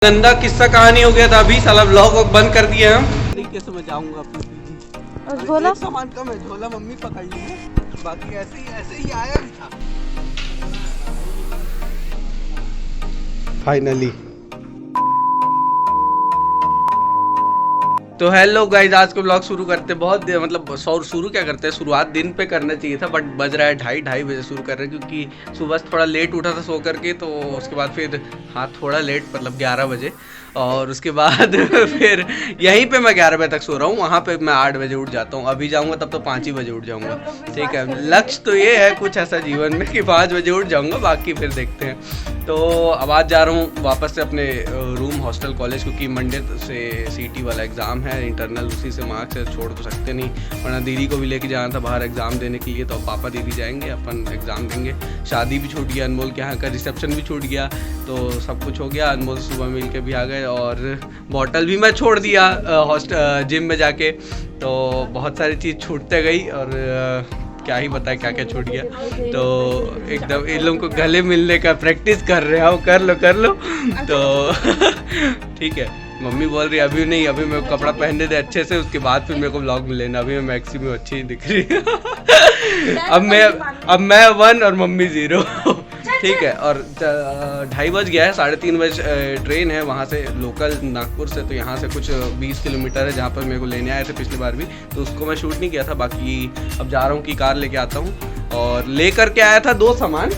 गंदा किस्सा कहानी हो गया था। अभी साला व्लॉग बंद कर दिया हम। तरीके से मैं जाऊंगा अपने पीजी। और झोला सामान कम है, झोला मम्मी पकड़ ली है, बाकी ऐसे ही आया भी था। फाइनली तो हेलो गाइज, आज को ब्लॉग शुरू करते बहुत मतलब शुरू क्या करते हैं, शुरुआत दिन पे करना चाहिए था बट बज रहा है ढाई बजे शुरू कर रहे हैं क्योंकि सुबह थोड़ा लेट उठा था सो करके। तो उसके बाद फिर थोड़ा लेट मतलब 11 बजे, और उसके बाद फिर यहीं पे मैं 11 बजे तक सो रहा हूँ, वहाँ पे मैं 8 बजे उठ जाता हूँ। अभी जाऊँगा तब तो 5 ही बजे उठ जाऊँगा। ठीक है, लक्ष्य तो ये है कुछ ऐसा जीवन में कि 5 बजे उठ जाऊँगा, बाकी फिर देखते हैं। तो अब आज जा रहा हूँ वापस से अपने रूम हॉस्टल कॉलेज, क्योंकि मंडे से सीटी वाला एग्ज़ाम है इंटरनल, उसी से मार्क्स से छोड़ तो सकते नहीं, वरना दीदी को भी लेके जाना था बाहर एग्ज़ाम देने के लिए। तो पापा दीदी जाएंगे, अपन एग्ज़ाम देंगे। शादी भी छूट गया, अनमोल के यहाँ का रिसेप्शन भी छूट गया, तो सब कुछ हो गया। अनमोल से सुबह मिल के भी आ गए और बॉटल भी मैं छोड़ दिया हॉस्टल जिम में जाके। तो बहुत सारी चीज़ छूटते गई और क्या ही बताए क्या क्या छूट गया। तो एकदम इन लोगों को गले मिलने का प्रैक्टिस कर रहे हो, कर लो तो ठीक है। मम्मी बोल रही अभी नहीं, अभी मेरे को कपड़ा पहनने दे अच्छे से, उसके बाद फिर मेरे को व्लॉग में लेना। अभी मैं मैक्सी में अच्छी ही दिख रही अब मैं 1 और मम्मी 0 ठीक है। और 2:30 बज गया है, 3:30 बजे ट्रेन है वहाँ से लोकल नागपुर से। तो यहाँ से कुछ 20 किलोमीटर है जहाँ पर मेरे को लेने आए थे पिछली बार भी, तो उसको मैं शूट नहीं किया था। बाकी अब जा रहा हूँ कि कार लेके आता हूँ, और लेकर के आया था 2 सामान,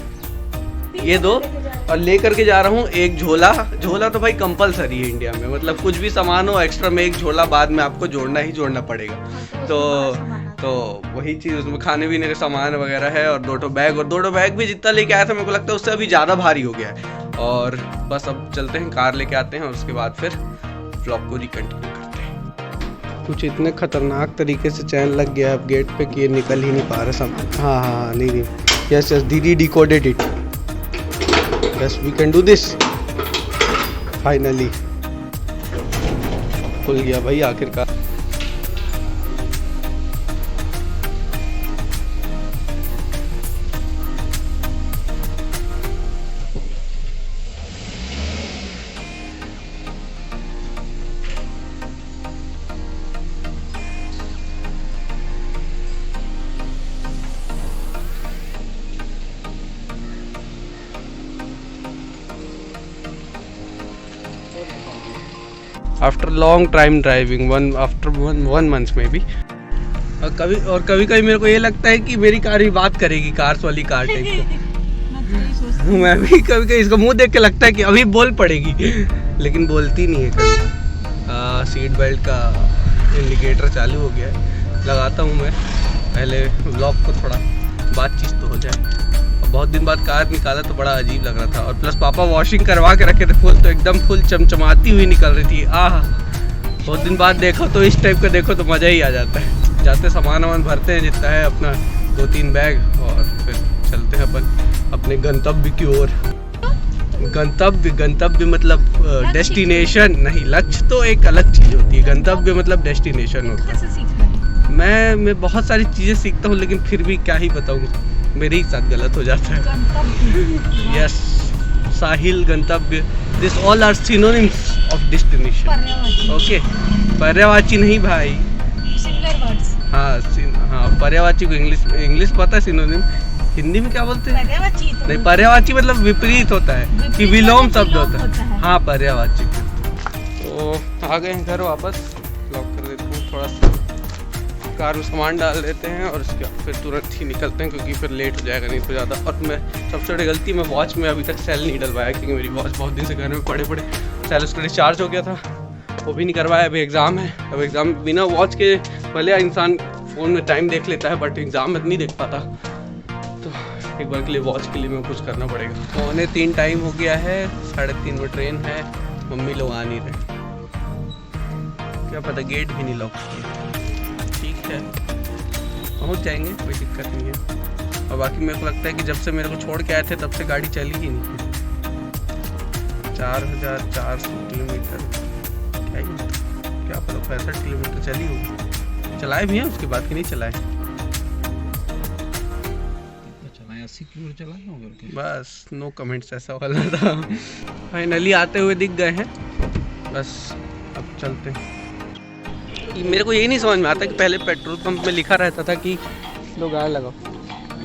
ये 2, और लेकर के जा रहा हूँ एक झोला तो भाई कंपलसरी है इंडिया में, मतलब कुछ भी सामान हो एक्स्ट्रा में एक झोला बाद में आपको जोड़ना पड़ेगा। तो वही चीज़, उसमें खाने पीने के सामान वगैरह है, और 2 बैग, और 2 बैग भी जितना लेके आया था मेरे को लगता है उससे अभी ज़्यादा भारी हो गया है। और बस अब चलते हैं, कार लेके आते हैं, और उसके बाद फिर व्लॉग को रिकंटिन्यू करते हैं। कुछ इतने खतरनाक तरीके से चैन लग गया अब गेट पे कि ये निकल ही नहीं पा रहा सामान। हाँ नहीं, यस दीदी decoded it, yes we can do this. Finally खुल गया भाई आखिरकार। After long time driving, after one month में भी। और कभी मेरे को ये लगता है कि मेरी कार भी बात करेगी, कार्स वाली कार टाइप का। मैं भी कभी इसका मुंह देख के लगता है कि अभी बोल पड़ेगी, लेकिन बोलती नहीं है कभी। सीट बेल्ट का इंडिकेटर चालू हो गया है, लगाता हूँ मैं। पहले व्लॉग को थोड़ा बातचीत तो हो जाए। बहुत दिन बाद कार निकाला तो बड़ा अजीब लग रहा था, और प्लस पापा वॉशिंग करवा के रखे थे फुल, तो एकदम फुल चमचमाती हुई निकल रही थी। बहुत दिन बाद देखो तो इस टाइप का देखो तो मज़ा ही आ जाता है। जाते सामान भरते हैं जितना है अपना 2-3 बैग, और फिर चलते हैं अपन अपने गंतव्य की ओर। गंतव्य मतलब डेस्टिनेशन नहीं, लक्ष्य तो एक अलग चीज़ होती है, गंतव्य मतलब डेस्टिनेशन होता है। मैं बहुत सारी चीज़ें सीखता हूँ, लेकिन फिर भी क्या ही बताऊँ, मेरे ही साथ गलत हो जाता है। यस, साहिल, गंतव्य, this all are synonyms of destination. Okay, पर्यायवाची नहीं भाई, हाँ पर्यायवाची को इंग्लिश पता है सिनोनिम, हिंदी में क्या बोलते हैं? नहीं, पर्यायवाची मतलब विपरीत होता है कि विलोम शब्द होता है। हाँ पर्यायवाची। तो आ गए हैं घर वापस, लॉक कर देता हूँ, थोड़ा सा कार में सामान डाल देते हैं, और उसके बाद फिर तुरंत ही निकलते हैं क्योंकि फिर लेट हो जाएगा नहीं तो ज़्यादा। और मैं सबसे बड़ी गलती, मैं वॉच में अभी तक सेल नहीं डलवाया, क्योंकि मेरी वॉच बहुत दिन से घर में पड़े सेल उसका डिस्चार्ज हो गया था, वो भी नहीं करवाया। अभी एग्ज़ाम है, अब एग्ज़ाम बिना वॉच के भले इंसान फ़ोन में टाइम देख लेता है, बट एग्ज़ाम में नहीं देख पाता। तो एक बार के लिए वॉच के लिए मैं कुछ करना पड़ेगा। 2:45 टाइम हो गया है, 3:30 में ट्रेन है, मम्मी लोग आ नहीं रहे, क्या पता गेट भी नहीं लॉक किया। ठीक है, पहुंच जाएंगे, कोई दिक्कत नहीं है। और बाकी मेरे को लगता है कि जब से मेरे को छोड़ के आए थे तब से गाड़ी चली ही नहीं। 4400 किलोमीटर, क्या पता 65 किलोमीटर चली होगी। चलाए भी हैं उसके बाद कि नहीं चलाए? 80 किलोमीटर चलाए होंगे। बस नो कमेंट्स, ऐसा वाला था। फाइनली आते हुए दिख गए हैं। बस अब चलते हैं। मेरे को यही नहीं समझ में आता कि पहले पेट्रोल पंप में लिखा रहता था कि लो गाय लगाओ,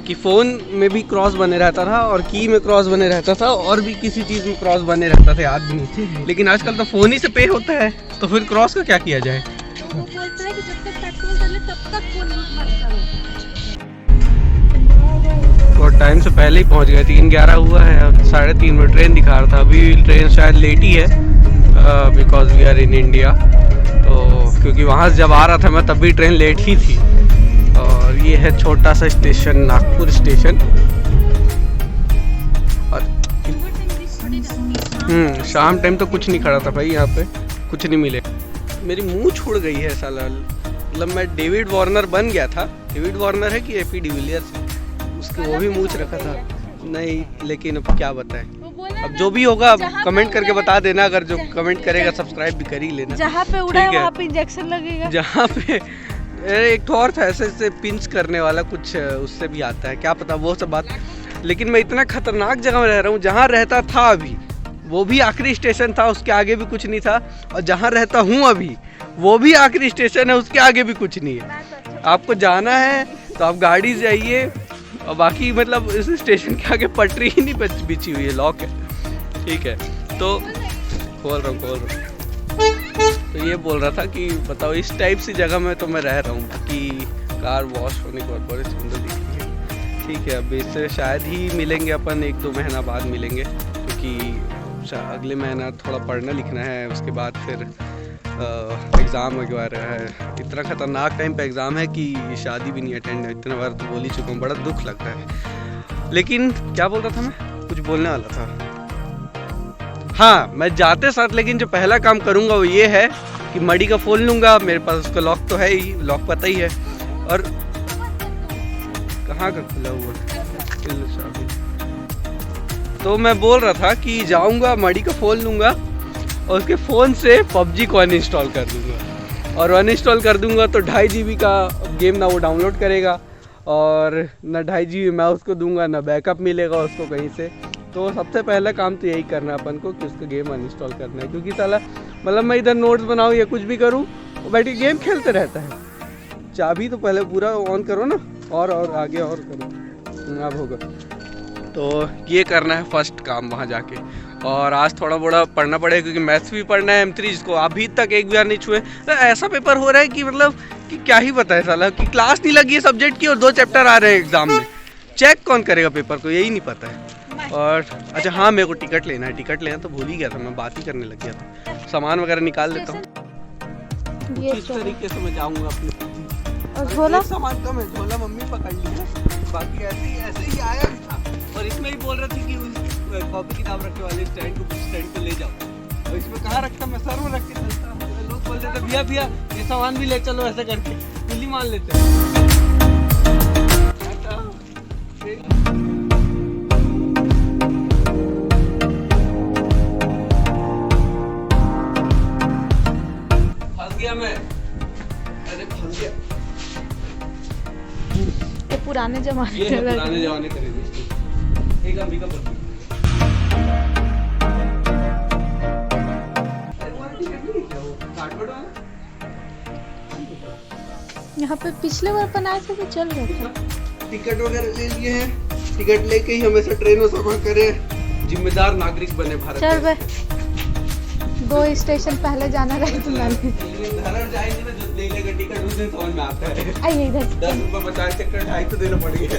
कि फ़ोन में भी क्रॉस बने रहता था और की में क्रॉस बने रहता था और भी किसी चीज़ में क्रॉस बने रहता था, याद भी नहीं। लेकिन आजकल तो फ़ोन ही से पे होता है, तो फिर क्रॉस का क्या किया जाए। वो बोलते हैं कि जब तक पेट्रोल डाले तब तक फोन यूज मत करो। और टाइम से पहले ही पहुंच गए, 3:11 हुआ है, अब 3:30 में ट्रेन दिखा रहा था। अभी ट्रेन शायद लेट ही है because we are in India. तो क्योंकि वहाँ से जब आ रहा था मैं तब भी ट्रेन लेट ही थी। और ये है छोटा सा स्टेशन, नागपुर स्टेशन। और शाम टाइम तो कुछ नहीं खड़ा था भाई, यहाँ पे कुछ नहीं मिले। मेरी मुंह छुड़ गई है साला, मतलब मैं डेविड वार्नर बन गया था। डेविड वार्नर है कि एपी डिविलियर्स, उसकी वो भी मूछ रखा था नहीं, लेकिन अब क्या बताएं। अब जो भी होगा अब कमेंट करके बता देना, अगर जो कमेंट करेगा सब्सक्राइब भी कर ही लेना। जहाँ पे उड़ा है वहाँ पे इंजेक्शन लगेगा। जहाँ पे एक तो और था ऐसे पिंच करने वाला कुछ, उससे भी आता है, क्या पता वो सब बात। लेकिन मैं इतना खतरनाक जगह में रह रहा हूँ, जहाँ रहता था अभी वो भी आखिरी स्टेशन था, उसके आगे भी कुछ नहीं था। और जहाँ रहता हूँ अभी वो भी आखिरी स्टेशन है, उसके आगे भी कुछ नहीं है। आपको जाना है तो आप गाड़ी से जाइए, और बाकी मतलब इस स्टेशन के आगे पटरी ही नहीं बिछी हुई है, लॉक है। ठीक है, तो खोल रहा हूँ। तो ये बोल रहा था कि बताओ इस टाइप सी जगह में तो मैं रह रहा हूँ कि कार वॉश होने के बाद बड़े सुंदर दिखती है। ठीक है, अब इससे शायद ही मिलेंगे अपन, 1-2 महीना बाद मिलेंगे, क्योंकि अगले महीना थोड़ा पढ़ना लिखना है, उसके बाद फिर एग्ज़ाम वगैरह है। इतना ख़तरनाक टाइम पे एग्ज़ाम है कि शादी भी नहीं अटेंड है। इतना बार तो बोल ही चुका हूँ, बड़ा दुख लगता है। लेकिन क्या बोल रहा था मैं, कुछ बोलने वाला था। हाँ, मैं जाते साथ लेकिन जो पहला काम करूँगा वो ये है कि मड़ी का फ़ोन लूँगा। मेरे पास उसका लॉक तो है ही, लॉक पता ही है। और कहाँ का खुला हुआ, तो मैं बोल रहा था कि जाऊँगा मड़ी का फ़ोन लूँगा और उसके फ़ोन से PUBG को अनइंस्टॉल कर दूँगा। और अनइंस्टॉल कर दूँगा तो 2.5 GB का गेम ना वो डाउनलोड करेगा, और ना 2.5 GB मैं उसको दूंगा, ना बैकअप मिलेगा उसको कहीं से। तो सबसे पहला काम तो यही करना है अपन को कि उसका गेम अनइंस्टॉल करना है, क्योंकि साला मतलब मैं इधर नोट्स बनाऊँ या कुछ भी करूँ, वो बैठ के गेम खेलते रहता है। चाबी तो पहले पूरा ऑन करो ना, और आगे और करो, अब होगा। तो ये करना है फर्स्ट काम वहाँ जाके। और आज थोड़ा बड़ा पढ़ना पड़ेगा, क्योंकि मैथ्स भी पढ़ना है M3, जिसको अभी तक एक बार नहीं छुए। तो ऐसा पेपर हो रहा है कि मतलब कि क्या ही पता है साला, कि क्लास नहीं लगी है सब्जेक्ट की और 2 चैप्टर आ रहे हैं एग्जाम में। चेक कौन करेगा पेपर को, यही नहीं पता है। और अच्छा हाँ, मेरे को टिकट लेना है, टिकट लेना तो भूल ही गया था, मैं बात ही करने लग गया था। सामान वगैरह निकाल लेता हूँ, किस तरीके से मैं जाऊँगा अपने। और झोला सामान कम है, झोला मम्मी पकड़ ली है, बाकी ऐसे ही आया भी था। और इसमें ही बोल रहे थे कि कॉपी किताब रखने वाले स्टैंड को ले जाओ, और इसमें कहाँ रखता, मैं सर में रख के चलता। लोग बोलते थे भैया ये सामान भी ले चलो, ऐसे करके कुल्ली मान लेते हैं। फंस गया मैं, अरे फंस गया। ये पुराने जमाने का एक अंबिका पत्नी। यहाँ पे पिछले बार अपन आए थे तो चल रहे थे। टिकट वगैरह ले लिए हैं, टिकट लेके ही हमेशा ट्रेन में सफर करें, जिम्मेदार नागरिक बने भारत। चल बे, 2 स्टेशन पहले जाना रहे तो मैंने घर जाएंगे ना, जो ले लेगा टिकट उस दिन समझ में आता है। आइए इधर, 10 रुपये 50 चक्कर 2.5 तो देना पड़ेगा।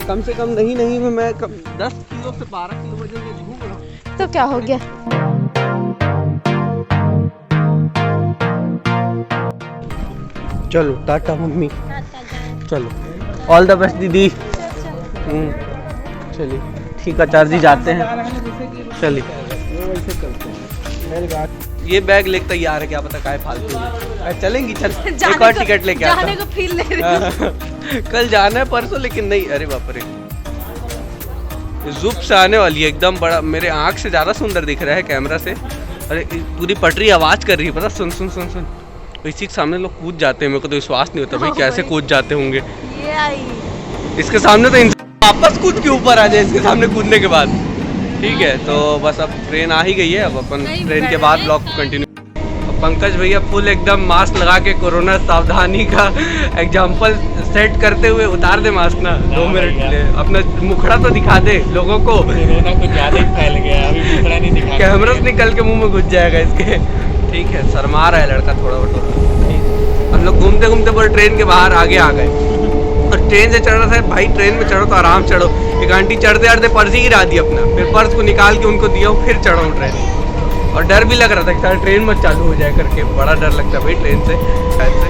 कम से कम नहीं मैं 10 किलो से 12 किलो वजन में घूम रहा हूँ। तो क्या हो गया। चलो टाटा मम्मी, चलो ऑल द बेस्ट दीदी। चलिए ठीक है, चार्जी जाते हैं, चलिए। ये बैग लेके तैयार है, क्या पता काय फालतू में। चलेंगी, चल एक और टिकट लेके आता हूं। जाने को फील ले रही हूं। कल जाना है, परसों, लेकिन नहीं। अरे बाप रे, जुप से आने वाली है एकदम बड़ा, मेरे आँख से ज़्यादा सुंदर दिख रहा है कैमरा से। अरे पूरी पटरी आवाज़ कर रही है, पता, सुन सुन सुन सुन। इसी के सामने लोग कूद जाते हैं, मेरे को तो विश्वास नहीं होता भाई कैसे कूद जाते होंगे। ये आई इसके सामने तो इंसान वापस कूद के ऊपर आ जाए, इसके सामने कूदने के बाद। ठीक है, तो बस अब ट्रेन आ ही गई है। अब अपन ट्रेन के बाद ब्लॉग को कंटिन्यू। पंकज भैया फुल एकदम मास्क लगा के कोरोना सावधानी का एग्जाम्पल सेट करते हुए उतार दे मास्क ना 2 मिनट के लिए। अपना मुखड़ा तो दिखा दे लोगों को। कोरोना कुछ ज्यादा ही फैल गया, अभी मुखड़ा नहीं दिखा, कैमरा निकल के मुंह में घुस जाएगा इसके। ठीक है, शर्मा रहा है लड़का थोड़ा बहुत। हम लोग घूमते घूमते पूरे ट्रेन के बाहर आगे आ गए और ट्रेन से चढ़ रहा था भाई। ट्रेन में चढ़ो तो आराम चढ़ो। एक आंटी चढ़ते चढ़ते पर्स ही गिरा दी अपना, फिर पर्स को निकाल के उनको दिया, फिर चढ़ा हूँ ट्रेन। और डर भी लग रहा था कि सारा ट्रेन मत चालू हो जाए करके, बड़ा डर लगता है भाई ट्रेन से शायद से।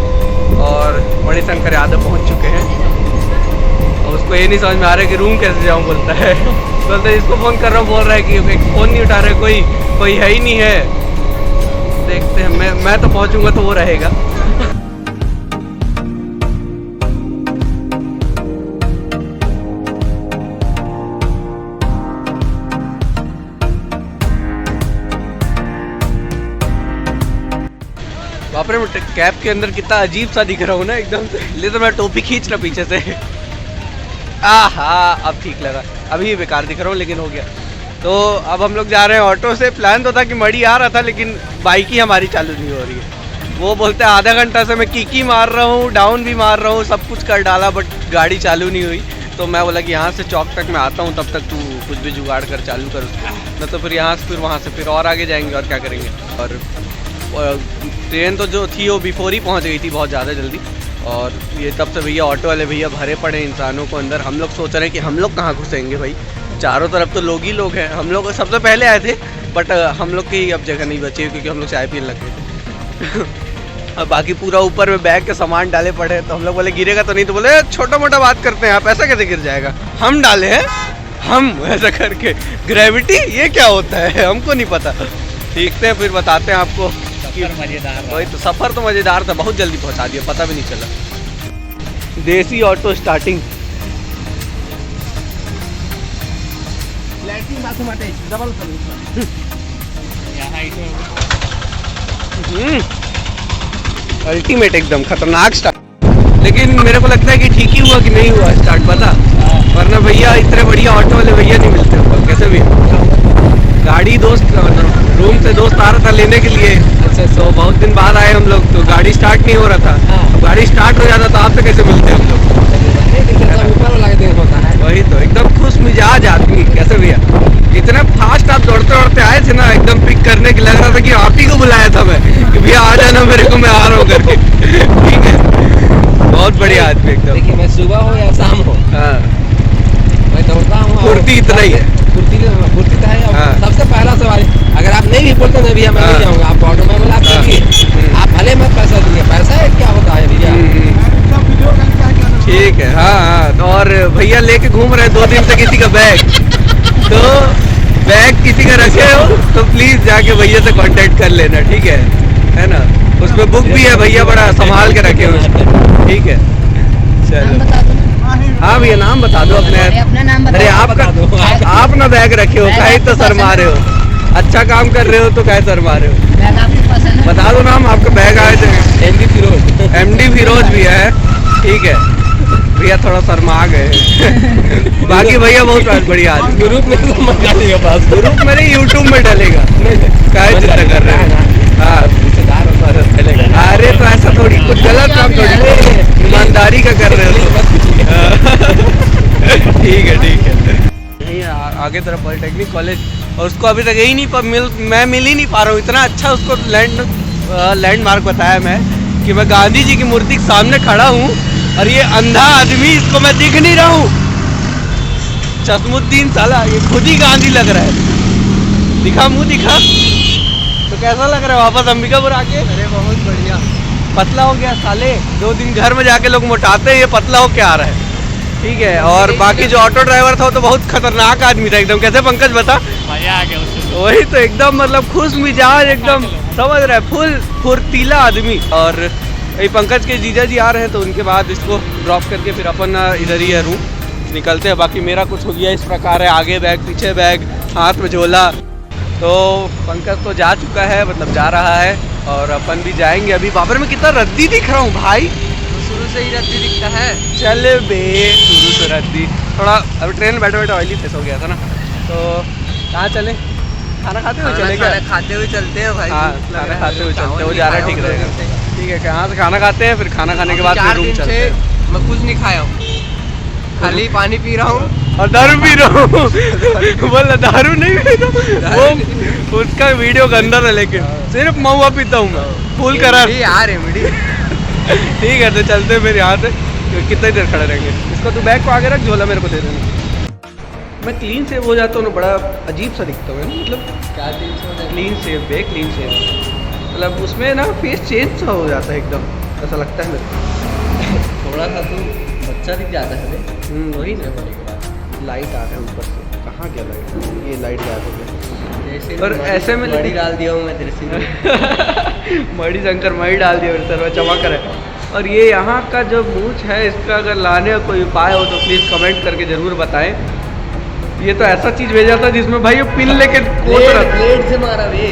और मणिशंकर यादव पहुंच चुके हैं और उसको ये नहीं समझ में आ रहा है कि रूम कैसे जाऊं। बोलता है इसको फ़ोन कर रहा हूँ, बोल रहा है कि फ़ोन नहीं उठा रहा है, कोई है ही नहीं है। देखते हैं, मैं तो पहुंचूंगा तो वो रहेगा। बाप रे, मैं कैब के अंदर कितना अजीब सा दिख रहा हूँ ना एकदम से। ले तो मैं टोपी खींच रहा पीछे से। आहा, अब ठीक लगा। अभी बेकार दिख रहा हूँ लेकिन हो गया। तो अब हम लोग जा रहे हैं ऑटो से। प्लान तो था कि मड़ी आ रहा था लेकिन बाइक ही हमारी चालू नहीं हो रही है। वो बोलते हैं आधा घंटा से मैं कीकी मार रहा हूँ, डाउन भी मार रहा हूँ, सब कुछ कर डाला बट गाड़ी चालू नहीं हुई। तो मैं बोला कि यहाँ से चौक तक मैं आता हूँ, तब तक तू कुछ भी जुगाड़ कर चालू कर उसको, न तो फिर यहाँ से फिर वहाँ से फिर और आगे जाएंगे और क्या करेंगे। और ट्रेन तो जो थी वो बिफोर ही पहुँच गई थी बहुत ज़्यादा जल्दी। और ये तब से भैया ऑटो वाले भैया भरे पड़े इंसानों को अंदर। हम लोग सोच रहे हैं कि हम लोग कहाँ घुसेंगे भाई, चारों तरफ तो लोग ही लोग हैं। हम लोग सबसे पहले आए थे बट हम लोग की अब जगह नहीं बची क्योंकि हम लोग चाय पीने लग गए थे। अब बाकी पूरा ऊपर में बैग के सामान डाले पड़े, तो हम लोग बोले गिरेगा तो नहीं, तो बोले छोटा मोटा बात करते हैं आप, ऐसा कैसे गिर जाएगा, हम डाले हैं हम, ऐसा करके। ग्रेविटी ये क्या होता है हमको नहीं पता। देखते हैं फिर बताते हैं आपको। मजेदार वही तो, सफ़र तो मज़ेदार था, बहुत जल्दी पहुंचा दिया, पता भी नहीं चला। देसी ऑटो स्टार्टिंग। अल्टीमेट एकदम खतरनाक स्टार्ट। लेकिन मेरे को लगता है कि ठीक ही हुआ कि नहीं हुआ स्टार्ट, पता, वरना भैया इतने बढ़िया ऑटो वाले भैया नहीं मिलते हमको कैसे भी। गाड़ी दोस्त रूम से दोस्त आ रहा था लेने के लिए, तो बहुत दिन बाद आए हम लोग, तो गाड़ी स्टार्ट नहीं हो रहा था। अब गाड़ी स्टार्ट हो जाता तो आपसे कैसे मिलते हम लोग। वही तो, एकदम खुश मिजाज आदमी कैसे भैया। इतना फास्ट आप दौड़ते दौड़ते आए थे ना, एकदम पिक करने की लग रहा था कि आप ही को बुलाया था मैं कि भैया आ जाना मेरे को, मैं आ रहा हूँ करके। ठीक है, बहुत बढ़िया आदमी एकदम। देखिए मैं सुबह हो या शाम हो, हाँ, मैं दौड़ता हूँ। फुर्ती इतना ही है। फुर्ती तो है। हाँ। सबसे पहला सवाल, अगर आप नहीं भी बोलते ना भैया मैं नहीं जाऊँगा, आप ऑटो में बोला आप देखिए, आप भले मत पैसा दिए, पैसा है क्या होता है भैया। ठीक है, हाँ हाँ। तो और भैया लेके घूम रहे हैं 2 दिन से किसी का बैग, तो बैग किसी का रखे हो तो प्लीज जाके भैया से कांटेक्ट कर लेना, ठीक है ना। उसमें बुक भी है, भैया बड़ा संभाल के रखे हुए उसको, ठीक है। चलो, हाँ भैया नाम बता दो अपने नाम बता। अरे आप ना बैग रखे हो, काहे तो शर्मा रहे हो, अच्छा काम कर रहे हो तो काहे शर्मा रहे हो। बता दो नाम, आपका बैग आए थे। MD फिरोज भी है, ठीक है। भैया थोड़ा शर्मा गए। बाकी भैया बहुत बढ़िया आदमी। ग्रुप में तो मत डालिएगा, पास ग्रुप में नहीं, यूट्यूब में डालेगा, काहे चिंता कर रहे हैं। हाँ, अरे तो ऐसा थोड़ी, कुछ गलत काम थोड़ी, ईमानदारी का कर रहे हो। ठीक है यहीं आगे तरफ पॉलिटेक्निक कॉलेज, और उसको अभी तक यही नहीं मैं मिल ही नहीं पा रहा हूँ। इतना अच्छा उसको लैंडमार्क बताया मैं कि मैं गांधी जी की मूर्ति के सामने खड़ा हूँ और ये अंधा आदमी, इसको मैं दिख नहीं रहा हूँ। चश्मुद्दीन साला, ये खुद ही गांधी लग रहा है। दिखा मुंह दिखा, तो कैसा लग रहा है वापस अंबिकापुर आके। अरे बहुत बढ़िया, पतला हो गया साले। 2 दिन घर में जाके लोग मोटाते हैं, ये पतला हो के आ रहा है, ठीक है। और बाकी जो ऑटो ड्राइवर था वो तो बहुत खतरनाक आदमी था एकदम। कैसे पंकज बता, मजा आ गया उससे। वही तो, एकदम मतलब खुश मिजाज एकदम, समझ रहा है, फुल फुर्तीला आदमी। और ये पंकज के जीजा जी आ रहे हैं तो उनके बाद इसको ड्रॉप करके फिर अपन इधर ही है रूम निकलते हैं। बाकी मेरा कुछ हो गया इस प्रकार है, आगे बैग पीछे बैग हाथ में झोला। तो पंकज तो जा चुका है, मतलब जा रहा है, और अपन भी जाएंगे अभी। बाबर में कितना रद्दी दिख रहा हूँ भाई, शुरू से ही रद्दी दिखता है। चल बे, शुरू से रद्दी, थोड़ा अभी ट्रेन में बैठे बैठे ऑयली फेस हो गया था ना, तो कहाँ चले? खाना खाते हुए चले क्या? खाते हुए चलते हैं भाई। हाँ खाना खाते हुए चलते हैं, वो ज़्यादा ठीक रहेगा। ठीक है, कहाँ से खाना खाते हैं, फिर खाना खाने के बाद फिर रूम चलते हैं। मैं कुछ नहीं खाया हूँ, खाली पानी पी रहा हूँ और दारू पी रहा हूँ। बोला दारू नहीं पी रहा हूँ, वो उसका वीडियो गंदा था, लेकिन सिर्फ महुआ पीता हूँ मैं, फुल करार। यार रेमेडी। ठीक है, तो चलते हैं फिर यहाँ से। कितनी देर खड़े रहेंगे? इसको तू बैग को आगे रख, झोला मेरे को दे देना। मैं क्लीन सेव हो जाता हूँ ना, बड़ा अजीब सा दिखता हूँ, मतलब क्या क्लीन सेव बे, क्लीन सेव मतलब उसमें ना फेस चेंज सा हो जाता है एकदम, ऐसा लगता है मेरे को। थोड़ा सा तू बच्चा दिख जाता है। वही ना, लाइट आ रहा है ऊपर से, कहाँ गया लाइट? ये लाइट गायब हो गया। और ऐसे में मड़ी डाल दिया हूँ मैं तेरे से। मड़ी शंकर मड़ी डाल दिया मेरे सर, चमक रहा है। और ये यहाँ का जो मूछ है, इसका अगर लाने का कोई उपाय हो तो प्लीज़ कमेंट करके ज़रूर बताएं। ये तो ऐसा चीज़ भेजा था जिसमें भाई वो पिन लेके ब्लेड से मारा बे,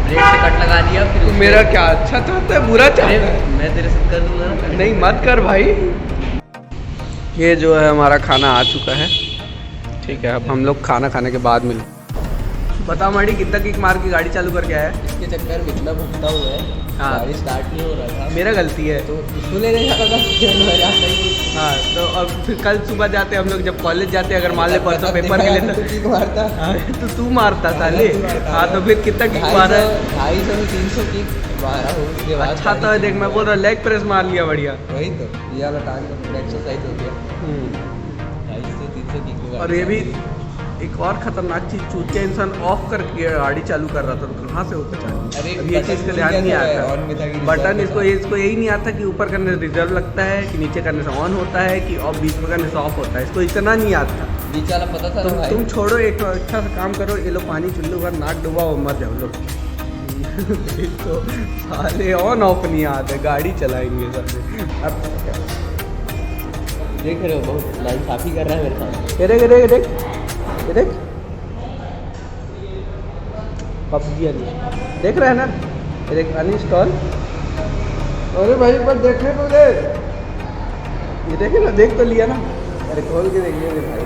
ब्लेड से कट लगा दिया। फिर मेरा क्या अच्छा चाहता है, बुरा चाहता है? मैं तेरे से कर दूंगा ना। नहीं मत कर भाई। ये जो है हमारा खाना आ चुका है, ठीक है। अब हम लोग खाना खाने के बाद मिल। बता माड़ी, कितना किक मार के गाड़ी चालू करके आया है? इसके चक्कर में इतना भुगता हूँ मैं, हाँ। गाड़ी स्टार्ट नहीं हो रहा था, मेरा गलती है। तो इसको लेने जाता था, मैं जाता ही नहीं। हाँ, तो अब फिर कल सुबह जाते हम लोग, जब कॉलेज जाते, अगर मान ले परसों पेपर के लिए तो किक मारता। हाँ, तो तू मारता साले। हाँ, तो फिर कितना किक मारा है? 250 से 300 किक मारा हूँ। उसके बाद अच्छा तो देख, मैं बोल रहा लेग प्रेस मार लिया बढ़िया। वही तो, ये वाला टांग का पूरा एक्सरसाइज हो गया। 250 से 300 किक। और ये भी एक और खतरनाक चीज, चूतिया इंसान ऑफ करके गाड़ी चालू कर रहा था, तो कहाँ से होता चालू? अरे अब ये चीज़ का ध्यान नहीं आता। बटन इसको इसको यही नहीं आता कि ऊपर करने से रिजर्व लगता है, कि नीचे करने से ऑन होता है, कि ऑफ बीच में करने से ऑफ होता है। इसको इतना नहीं आता। बीच वाला पता था ना भाई। तुम छोड़ो, एक अच्छा सा काम करो, ये लो पानी चुल्लू का नाक डुबा वो मत जाओ लोग। तो साले ऑन ऑफ नहीं आते, गाड़ी चलाएंगे साले। अब देख रहे हो, बहुत नाइंसाफी कर रहा है मेरे साथ। ये देख पबजी देख रहे हैं ना, ये देख अनइंस्टॉल। अरे भाई पर देखने को दे, ये देखे ना, देख तो लिया ना। अरे खोल के देखिए भाई।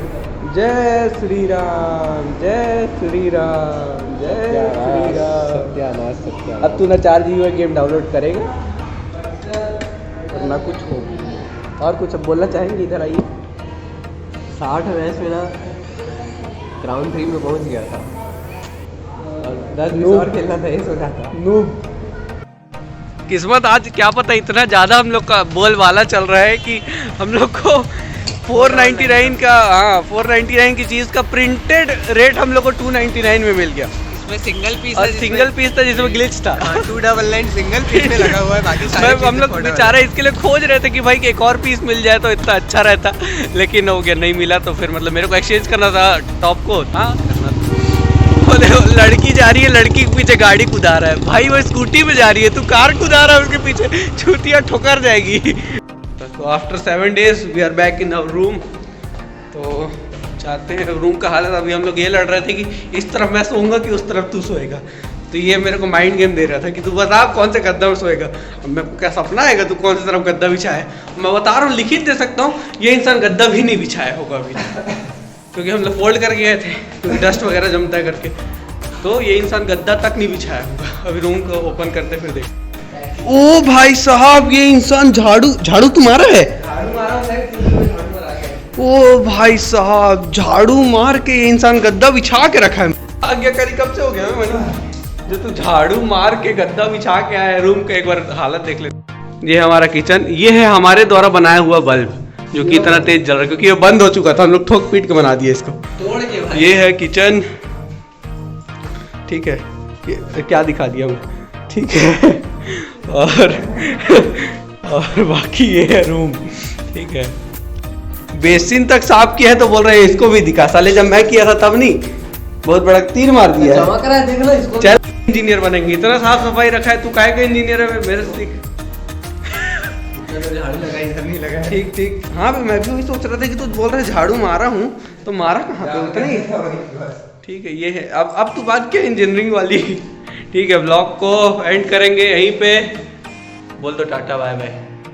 जय श्री राम, जय श्री राम, जय श्री राम। सत्यानाश। अब तू ना 4 GB गेम डाउनलोड करेगा और ना कुछ हो। और कुछ अब बोलना चाहेंगे? इधर आइए। 60 मैच में ना ग्राउंड 3 में पहुंच गया था, और 10 मिनट और खेलना था, ये सोचा था। नूब किस्मत, आज क्या पता इतना ज़्यादा हम लोग का बोल वाला चल रहा है कि हम लोग को 499 का, हाँ 499 की चीज़ का प्रिंटेड रेट हम लोग को 299 में मिल गया। इसमें सिंगल पीस और सिंगल पीस था जिसमें ग्लिच था। 299 सिंगल पीस में लगा हुआ है, बाकी सारे हम लोग बेचारे इसके लिए खोज रहे थे कि भाई एक और पीस मिल जाए तो इतना अच्छा रहता, लेकिन हो गया, नहीं मिला। तो फिर मतलब मेरे को एक्सचेंज करना था टॉप को। हाँ करना था। लड़की जा रही है, लड़की के पीछे गाड़ी कुदा रहा है भाई, वो स्कूटी में जा रही है, तू कार कुदा रहा है उसके पीछे, छूतिया ठोकर जाएगी। तो after 7 days we are back in our room. तो चाहते हैं रूम का हालत, अभी हम लोग ये लड़ रहे थे कि इस तरफ मैं सोऊंगा कि उस तरफ तू सोएगा। तो ये मेरे को माइंड गेम दे रहा था कि तू बता कौन से गद्दा में सोएगा। अब मेरे को क्या सपना आएगा तू कौन सी तरफ गद्दा बिछाए? मैं बता रहा हूँ, लिखित दे सकता हूँ, ये इंसान गद्दा भी नहीं बिछाया होगा अभी, क्योंकि हम लोग फोल्ड करके गए थे, क्योंकि डस्ट वगैरह जमता है करके। तो ये इंसान गद्दा तक नहीं बिछाया होगा। अभी रूम को ओपन करते फिर देख। ओ भाई साहब, ये इंसान झाड़ू तुम्हारा है? ओ भाई साहब, झाड़ू मार के ये इंसान गद्दा बिछा के रखा है। आज्ञाकारी कब से हो गया मैं मनी, जो तू झाड़ू मार के गद्दा बिछा के आया है रूम का। एक बार हालत देख ले। ये हमारा किचन, ये है हमारे द्वारा बनाया हुआ बल्ब, जो कि इतना तेज जल रहा है क्योंकि ये बंद हो चुका था, हम लोग ठोक पीट के बना दिए इसको तोड़ के भाई। ये है किचन, ठीक है, ये क्या दिखा दिया मैं, ठीक है। और बाकी ये है रूम, ठीक है। बेसिन तक साफ किया है तो बोल रहे हैं इसको भी दिखा। साले जब मैं किया था तब नहीं, बहुत बड़ा तीर मार दिया है। चमक रहा है, देख लो इसको। चल इंजीनियर बनेंगे, इतना साफ सफाई रखा है, तू काहे का इंजीनियर है? मेरे से सीख। झाड़ू लगा, इधर नहीं लगा। ठीक ठीक, हाँ मैं भी वही सोच रहा था कि तू बोल रहा है झाड़ू मारा हूँ, तो मारा कहाँ पे? उतना ही। ठीक है, ये है। अब तू बात क्या इंजीनियरिंग वाली। ठीक है, ब्लॉग को एंड करेंगे यहीं पे। बोल दो टाटा बाय बाय।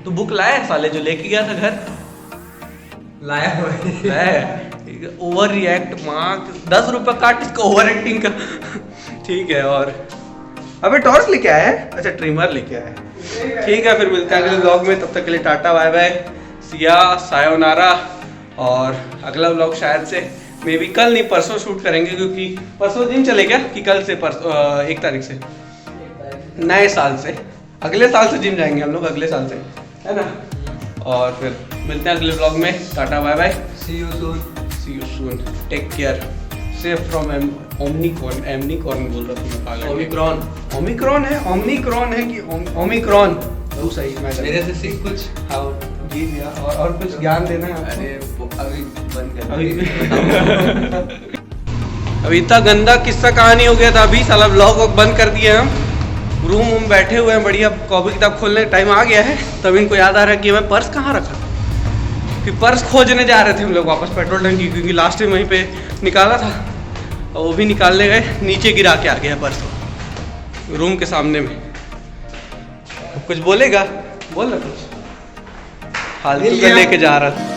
तू बुक लाया है साले जो लेके गया था घर? लाया है ठीक है, ओवर रिएक्ट मार्क 10 रुपये काट इसका ओवर एक्टिंग का। ठीक है, और अबे टॉर्च लेके आया है, अच्छा ट्रिमर लेके आया है। ठीक है, फिर मिलते हैं अगले व्लॉग में, तब तक के लिए tata bye bye, Siya sayonara. और अगला व्लॉग शायद से मे बी कल नहीं परसों शूट करेंगे, क्योंकि परसों जिम चले क्या कि कल से परसों 1 तारीख से नए साल से, अगले साल से जिम जाएंगे हम लोग, अगले साल से, है ना। और फिर मिलते हैं अगले व्लॉग में, tata bye bye, see you soon, take care, safe from Omicron बोल रहा था मैं, पागल। ओमिक्रॉन है कि ओमिक्रॉन, तू सही मैं मेरे से सीख कुछ। हाँ जी भैया, और कुछ ज्ञान देना है आपको? अरे अभी बंद कर अभी इतना गंदा किस्सा कहानी हो गया था, अभी साला व्लॉग बंद कर दिया हम, रूम बैठे हुए हैं बढ़िया, कॉपी किताब खोलने का टाइम आ गया है, तब इनको याद आ रहा है कि मैं पर्स कहाँ रखा था। फिर पर्स खोजने जा रहे थे हम लोग वापस पेट्रोल टंकी, क्योंकि लास्ट टाइम वहीं पे निकाला था, और वो भी निकालने गए, नीचे गिरा के आ गया पर्स रूम के सामने में। कुछ बोलेगा, बोल ना कुछ, फालतू का लेके जा रहा था।